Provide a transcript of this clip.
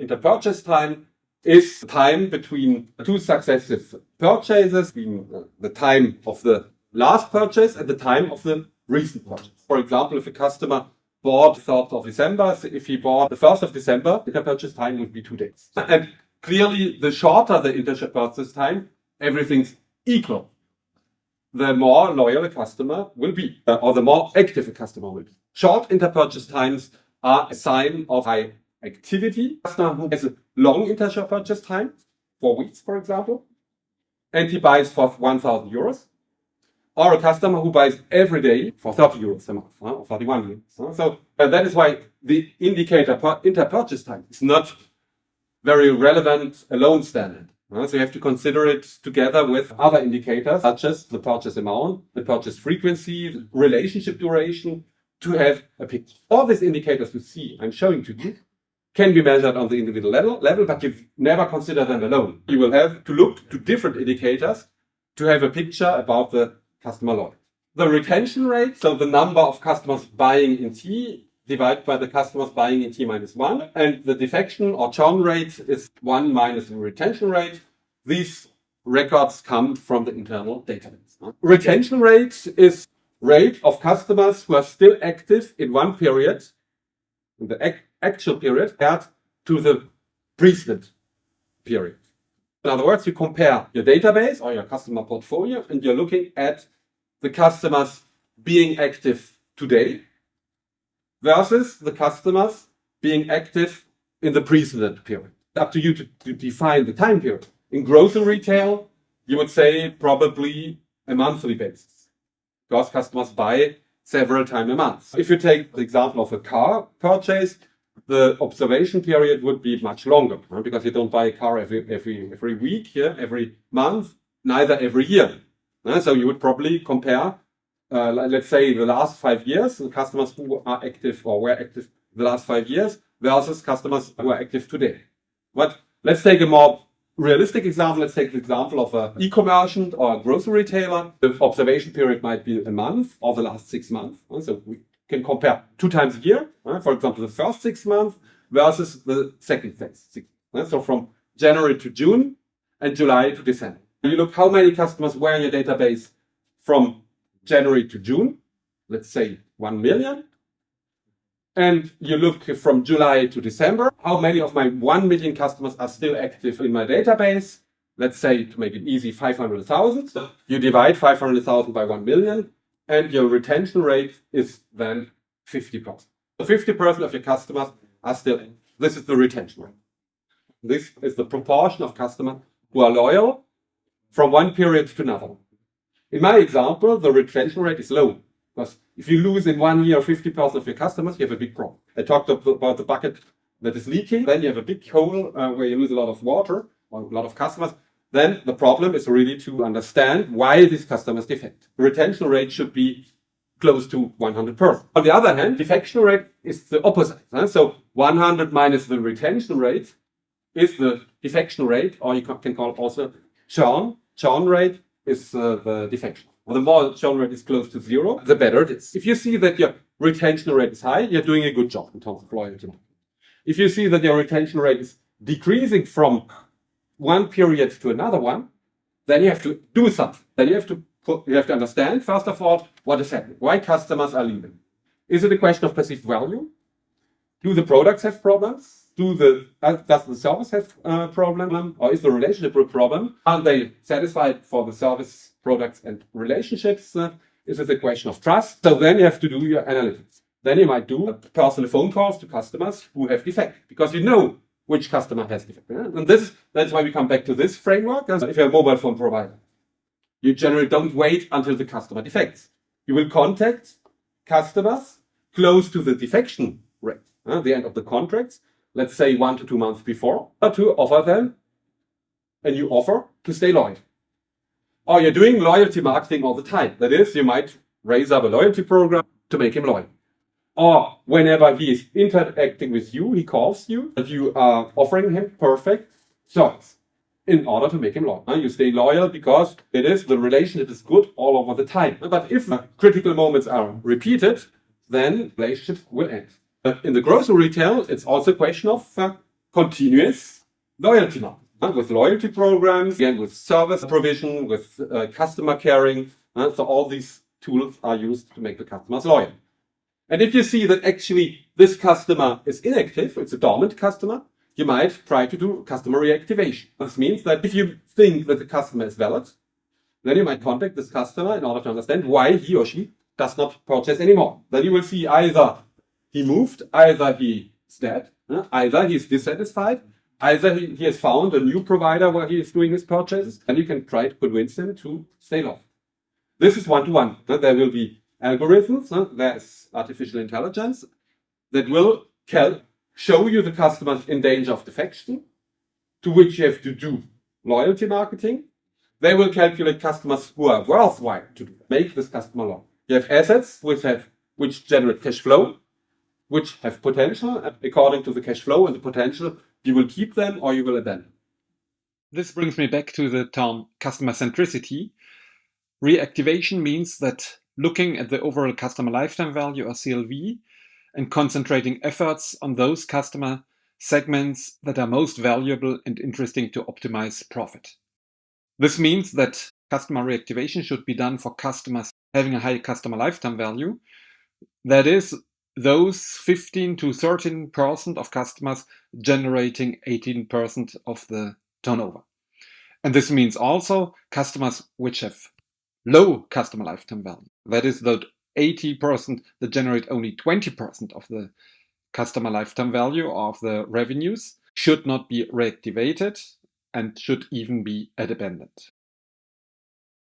interpurchase time is the time between two successive purchases, between the time of the last purchase and the time of the recent purchase. For example, if a customer bought the 3rd of December, so if he bought the 1st of December, interpurchase time would be 2 days. And clearly, the shorter the interpurchase time, everything's equal, the more loyal a customer will be, or the more active a customer will be. Short interpurchase times are a sign of high activity. A customer who has a long interpurchase time, 4 weeks, for example, and he buys for 1,000 euros, or a customer who buys every day for 30 euros a month, or 31 euros. So that is why the indicator interpurchase time is not very relevant alone standard. So you have to consider it together with other indicators, such as the purchase amount, the purchase frequency, the relationship duration, to have a picture. All these indicators you see, I'm showing to you, can be measured on the individual level, but you never consider them alone. You will have to look to different indicators to have a picture about the customer loyalty. The retention rate, so the number of customers buying in T divided by the customers buying in T minus 1, and the defection or churn rate is 1 minus the retention rate. These records come from the internal database. Retention rate is rate of customers who are still active in one period, in the actual period, compared to the precedent period. In other words, you compare your database or your customer portfolio and you're looking at the customers being active today versus the customers being active in the precedent period. Up to you to define the time period. In grocery retail, you would say probably a monthly basis, because customers buy several times a month. If you take the example of a car purchase, the observation period would be much longer, because you don't buy a car every week, every month, neither every year. So you would probably compare, let's say, the last 5 years, the customers who are active or were active the last 5 years versus customers who are active today. But let's take a more realistic example. Let's take the example of an e-commerce or a grocery retailer. The observation period might be a month or the last 6 months. So we can compare 2 times a year. For example, the first 6 months versus the second phase. So from January to June and July to December. You look how many customers were in your database from January to June, let's say 1 million. And you look from July to December, how many of my 1 million customers are still active in my database? Let's say, to make it easy, 500,000. You divide 500,000 by 1 million, and your retention rate is then 50%. So 50% of your customers are still in. This is the retention rate. This is the proportion of customers who are loyal from one period to another. In my example, the retention rate is low, because if you lose in 1 year 50% of your customers, you have a big problem. I talked about the bucket that is leaking. Then you have a big hole where you lose a lot of water or a lot of customers. Then the problem is really to understand why these customers defect. The retention rate should be close to 100%. On the other hand, defection rate is the opposite. So 100 minus the retention rate is the defection rate, or you can call it also churn. Churn rate is the defection. The more churn rate is close to 0, the better it is. If you see that your retention rate is high, you're doing a good job in terms of loyalty. If you see that your retention rate is decreasing from one period to another one, then you have to do something. Then you have to understand, first of all, what is happening. Why customers are leaving. Is it a question of perceived value? Do the products have problems? Does the service have a problem? Or is the relationship a problem? Are they satisfied for the service, products, and relationships? Is it a question of trust? So then you have to do your analytics. Then you might do personal phone calls to customers who have defect, because you know which customer has defect. And that's why we come back to this framework. If you're a mobile phone provider, you generally don't wait until the customer defects. You will contact customers close to the defection rate, the end of the contracts, let's say 1 to 2 months before, to offer them a new offer to stay loyal. Or you're doing loyalty marketing all the time. That is, you might raise up a loyalty program to make him loyal. Or whenever he is interacting with you, he calls you, and you are offering him perfect service in order to make him loyal. You stay loyal because the relationship is good all over the time. But if critical moments are repeated, then relationships will end. But in the grocery retail, it's also a question of continuous loyalty marketing. With loyalty programs, again, with service provision, with customer caring. So all these tools are used to make the customers loyal. And if you see that actually this customer is inactive, it's a dormant customer, you might try to do customer reactivation. This means that if you think that the customer is valid, then you might contact this customer in order to understand why he or she does not purchase anymore. Then you will see either he moved, either he is dead, either he is dissatisfied, either he has found a new provider where he is doing his purchases, and you can try to convince him to stay loyal. This is one-to-one. There will be algorithms, there's artificial intelligence that will show you the customers in danger of defection, to which you have to do loyalty marketing. They will calculate customers who are worthwhile to make this customer loyal. You have assets which generate cash flow, which have potential, and according to the cash flow and the potential, you will keep them or you will abandon. This brings me back to the term customer centricity. Reactivation means that looking at the overall customer lifetime value, or CLV, and concentrating efforts on those customer segments that are most valuable and interesting to optimize profit. This means that customer reactivation should be done for customers having a high customer lifetime value. That is, those 15 to 13% of customers generating 18% of the turnover. And this means also customers which have low customer lifetime value. That is, the 80% that generate only 20% of the customer lifetime value of the revenues should not be reactivated and should even be abandoned.